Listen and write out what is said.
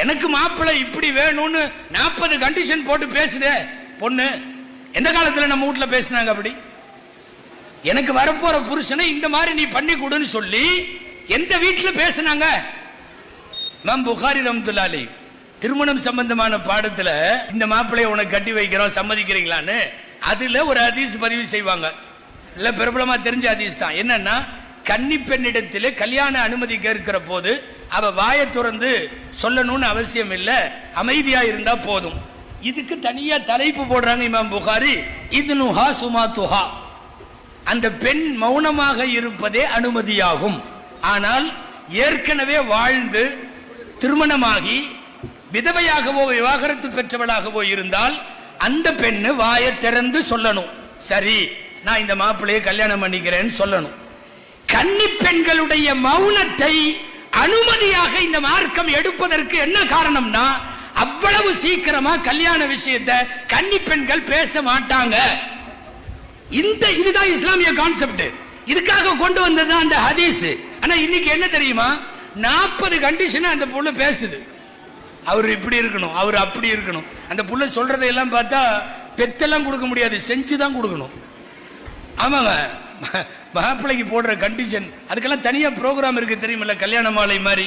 எனக்கு மாப்பிள்ளை இப்படி வேணும்னு 40 கண்டிஷன் போட்டு பேசுதே பொண்ணு. எந்த காலத்துல நம்ம வீட்டுல பேசினாங்க அப்படி? எனக்கு வரப்போற புருஷனை இந்த மாதிரி நீ பண்ணி கொடுன்னு சொல்லி எந்த வீட்டுல பேசினாங்க? இமாம் புகாரி ரஹ்மத்துல்லாஹி அலைஹி திருமணம் சம்பந்தமான பாடத்துல இந்த மாப்பிள்ளைய உனக்கு கட்டி வைக்கிறோம் சம்மதிக்கிறீங்களான்னு அதுல ஒரு ஹதீஸ் பதிவு செய்வாங்க. இல்ல பிரபலமா தெரிஞ்ச ஹதீஸ் தான். என்னன்னா, கன்னி பெண்ணிடத்திலே கல்யாண அனுமதி கேட்கிற போது அவ வாயை திறந்து சொல்லணும்னு அவசியம் இல்லை, அமைதியா இருந்தா போதும். இதுக்கு தனியா தலைப்பு போடுறாங்க இமாம் புகாரி, இதுனுஹா சுமாத்துஹா, அந்த பெண் மௌனமாக இருப்பதே அனுமதியாகும். ஆனால் ஏற்கனவே வாழ்ந்து திருமணமாகி விதவையாகவோ விவாகரத்து பெற்றவளாகவோ இருந்தால் அந்த பெண்ணு வாயை திறந்து சொல்லணும், சரி நான் இந்த மாப்பிள்ளையை கல்யாணம் பண்ணிக்கிறேன்னு சொல்லணும். கன்னி பெண்களுடைய மௌனத்தை அனுமதியாக இந்த மார்க்கம் எடுப்பதற்கு என்ன காரணம்னா, அவ்வளவு சீக்கிரமா கல்யாண விஷயத்தை கன்னி பெண்கள் பேச மாட்டாங்க. இதுதான் இஸ்லாமிய கான்செப்ட். இதுக்காக கொண்டு வந்தது அந்த ஹதீஸ். ஆனா இன்னைக்கு என்ன தெரியுமா, 40 கண்டிஷன் அந்த புள்ள பேசுது. அவர் இப்படி இருக்கணும், அவர் அப்படி இருக்கணும். அந்த புள்ள சொல்றதையெல்லாம் பார்த்தா பெத்தெல்லாம் கொடுக்க முடியாது, செஞ்சுதான் கொடுக்கணும். ஆமாங்க, மாப்பிள்ளைக்கு போடுற கண்டிஷன் அதுக்கெல்லாம் தனியா ப்ரோக்ராம் இருக்கு தெரியுமில்ல, கல்யாண மாலை மாதிரி.